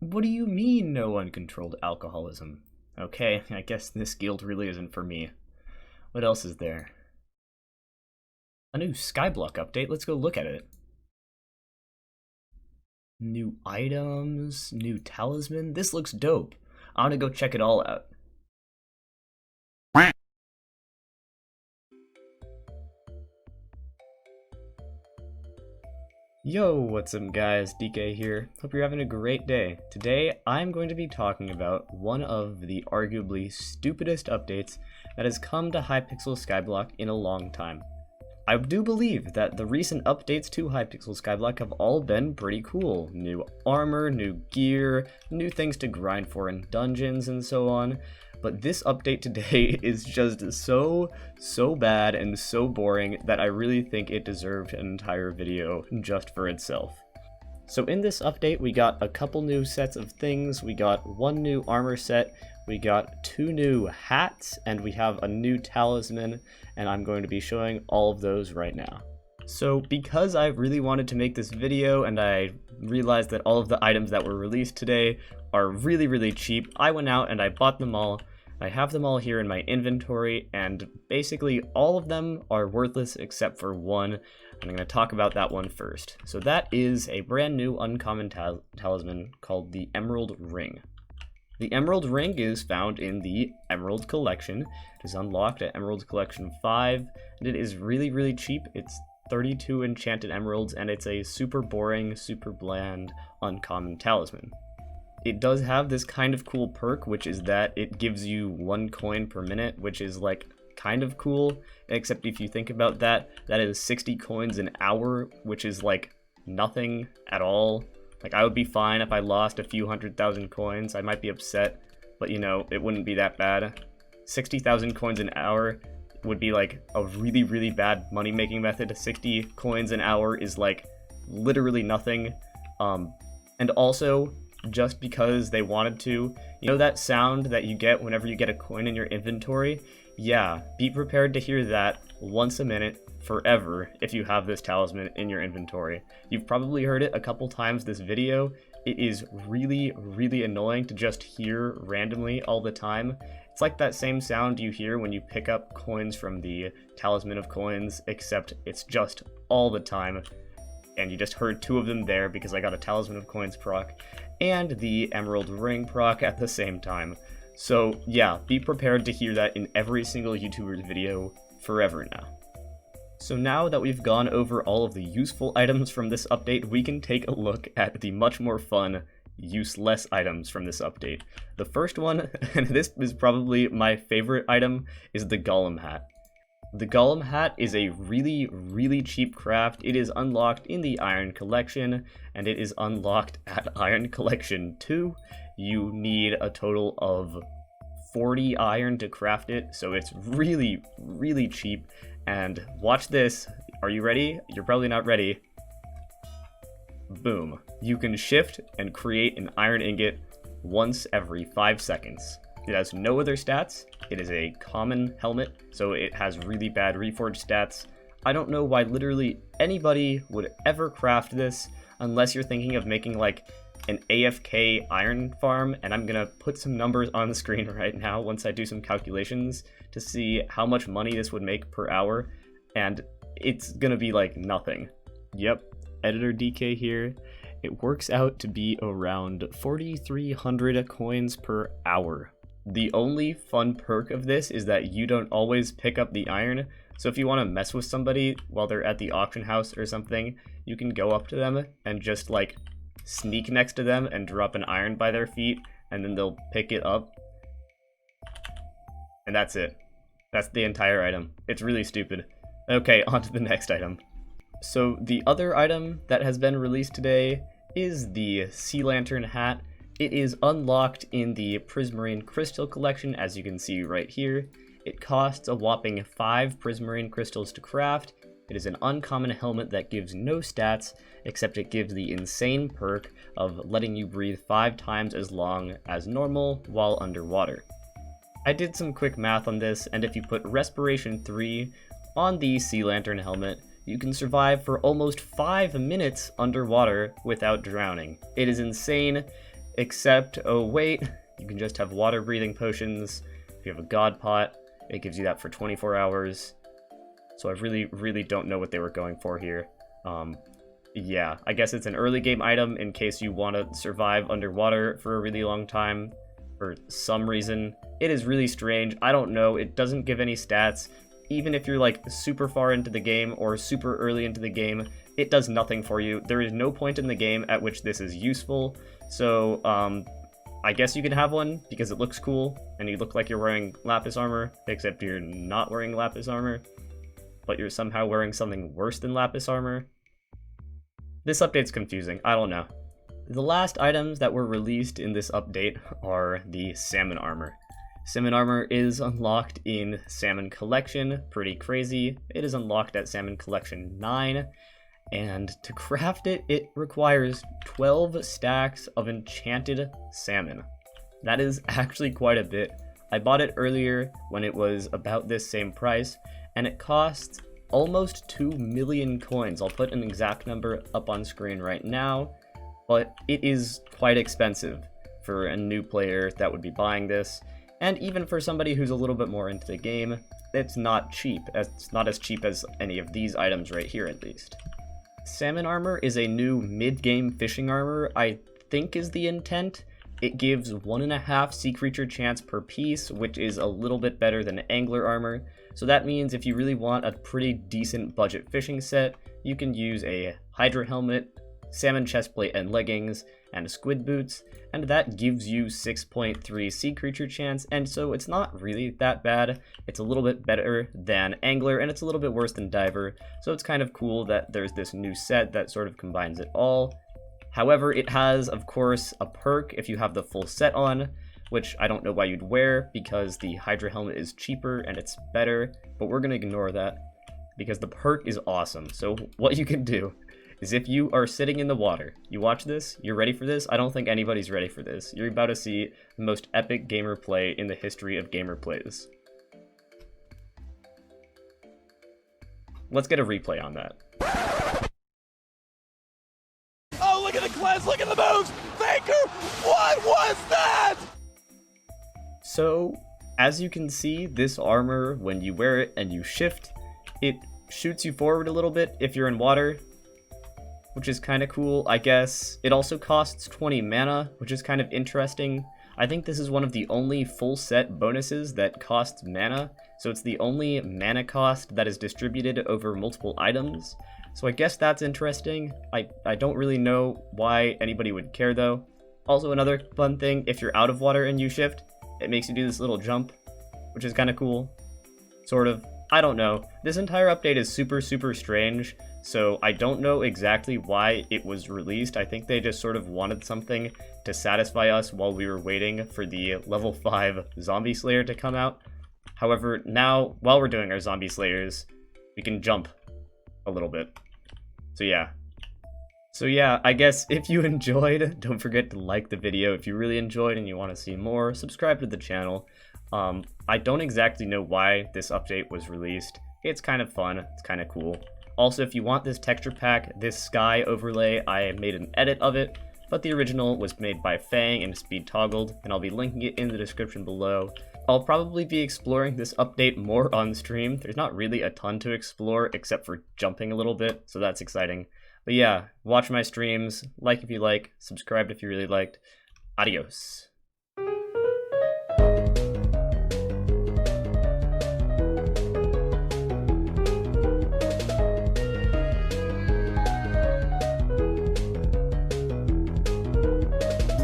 What do you mean, no uncontrolled alcoholism? Okay, I guess this guild really isn't for me. What else is there? A new Skyblock update, let's go look at it. New items, new talisman, this looks dope. I wanna go check it all out. Yo, what's up guys, DK here. Hope you're having a great day. Today, I'm going to be talking about one of the arguably stupidest updates that has come to Hypixel Skyblock in a long time. I do believe that the recent updates to Hypixel Skyblock have all been pretty cool. New armor, new gear, new things to grind for in dungeons and so on. But this update today is just so bad and so boring that I really think it deserved an entire video just for itself. So in this update, we got a couple new sets of things. We got one new armor set, we got 2 new hats, and we have a new talisman, and I'm going to be showing all of those right now. So because I really wanted to make this video and I realized that all of the items that were released today are really cheap, I went out and I bought them all. I have them all here in my inventory, and basically all of them are worthless except for one. I'm going to talk about that one first. So that is a brand new uncommon talisman called the Emerald Ring. The Emerald Ring is found in the Emerald Collection. It is unlocked at Emerald Collection 5, and it is really cheap. It's 32 enchanted emeralds, and it's a super boring, super bland, uncommon talisman. It does have this kind of cool perk, which is that it gives you 1 coin per minute, which is like kind of cool, except if you think about that, that is 60 coins an hour, which is like nothing at all. Like, I would be fine if I lost a few 100,000 coins. I might be upset, but you know, it wouldn't be that bad. 60,000 coins an hour would be like a really bad money making method. 60 coins an hour is like literally nothing. And also, just because they wanted to, you know that sound that you get whenever you get a coin in your inventory? Yeah, be prepared to hear that once a minute forever if you have this talisman in your inventory. You've probably heard it a couple times this video. It is really annoying to just hear randomly all the time. It's like that same sound you hear when you pick up coins from the Talisman of Coins, except it's just all the time. And you just heard 2 of them there because I got a Talisman of Coins proc and the Emerald Ring proc at the same time. So yeah, be prepared to hear that in every single YouTuber's video forever now. So now that we've gone over all of the useful items from this update, we can take a look at the much more fun, useless items from this update. The first one, and this is probably my favorite item, is the Golem Hat. The Golem Hat is a really cheap craft. It is unlocked in the Iron Collection, and it is unlocked at Iron Collection 2. You need a total of 40 iron to craft it, so it's really cheap. And watch this. Are you ready? You're probably not ready. Boom. You can shift and create an iron ingot once every 5 seconds. It has no other stats. It is a common helmet, so it has really bad reforged stats. I don't know why literally anybody would ever craft this unless you're thinking of making like an AFK iron farm, and I'm gonna put some numbers on the screen right now once I do some calculations to see how much money this would make per hour, and it's gonna be like nothing. Yep, editor DK here. It works out to be around 4,300 coins per hour. The only fun perk of this is that you don't always pick up the iron, so if you want to mess with somebody while they're at the auction house or something, you can go up to them and just like sneak next to them and drop an iron by their feet, and then they'll pick it up. And that's it. That's the entire item. It's really stupid. Okay, on to the next item. So the other item that has been released today is the Sea Lantern Hat. It is unlocked in the Prismarine Crystal Collection, as you can see right here. It costs a whopping 5 Prismarine Crystals to craft. It is an uncommon helmet that gives no stats, except it gives the insane perk of letting you breathe 5 times as long as normal while underwater. I did some quick math on this, and if you put Respiration 3 on the Sea Lantern helmet, you can survive for almost 5 minutes underwater without drowning. It is insane. except, oh wait, you can just have water breathing potions. If you have a god pot, it gives you that for 24 hours. So I really don't know what they were going for here. Yeah, I guess it's an early game item in case you want to survive underwater for a really long time for some reason. It is really strange. I don't know. It doesn't give any stats. Even if you're like super far into the game or super early into the game, it does nothing for you. There is no point in the game at which this is useful. So I guess you can have one because it looks cool and you look like you're wearing lapis armor, except you're not wearing lapis armor, but you're somehow wearing something worse than lapis armor. This update's confusing. I don't know. The last items that were released in this update are the Salmon Armor. Salmon Armor is unlocked in Salmon Collection. Pretty crazy. It is unlocked at Salmon Collection 9. And to craft it, it requires 12 stacks of enchanted salmon. That is actually quite a bit. I bought it earlier when it was about this same price, and it costs almost 2 million coins. I'll put an exact number up on screen right now, but it is quite expensive for a new player that would be buying this, and even for somebody who's a little bit more into the game, it's not cheap. It's not as cheap as any of these items right here, at least. Salmon Armor is a new mid-game fishing armor, I think is the intent. It gives 1.5 sea creature chance per piece, which is a little bit better than Angler Armor. So that means if you really want a pretty decent budget fishing set, you can use a Hydra helmet, salmon chestplate and leggings, and squid boots, and that gives you 6.3 sea creature chance, and so it's not really that bad. It's a little bit better than Angler, and it's a little bit worse than Diver, so it's kind of cool that there's this new set that sort of combines it all. However, it has, of course, a perk if you have the full set on, which I don't know why you'd wear, because the Hydra helmet is cheaper and it's better, but we're going to ignore that, because the perk is awesome. So what you can do is if you are sitting in the water, you watch this, you're ready for this? I don't think anybody's ready for this. You're about to see the most epic gamer play in the history of gamer plays. Let's get a replay on that. Oh, look at the cleanse, look at the moves! Faker! What was that? So, as you can see, this armor, when you wear it and you shift, it shoots you forward a little bit if you're in water, which is kind of cool, I guess. It also costs 20 mana, which is kind of interesting. I think this is one of the only full set bonuses that costs mana, so it's the only mana cost that is distributed over multiple items. So I guess that's interesting. I don't really know why anybody would care though. Also, another fun thing, if you're out of water and you shift, it makes you do this little jump, which is kind of cool. Sort of. I don't know. This entire update is super strange, so I don't know exactly why it was released. I think they just sort of wanted something to satisfy us while we were waiting for the level 5 Zombie Slayer to come out. However, now, while we're doing our Zombie Slayers, we can jump a little bit. So yeah, I guess if you enjoyed, don't forget to like the video. If you really enjoyed and you want to see more, subscribe to the channel. I don't exactly know why this update was released. It's kind of fun, it's kind of cool. Also, if you want this texture pack, this sky overlay, I made an edit of it, but the original was made by Fang and speed toggled, and I'll be linking it in the description below. I'll probably be exploring this update more on stream. There's not really a ton to explore except for jumping a little bit, so that's exciting. But yeah, watch my streams, like if you like, subscribe if you really liked. Adios.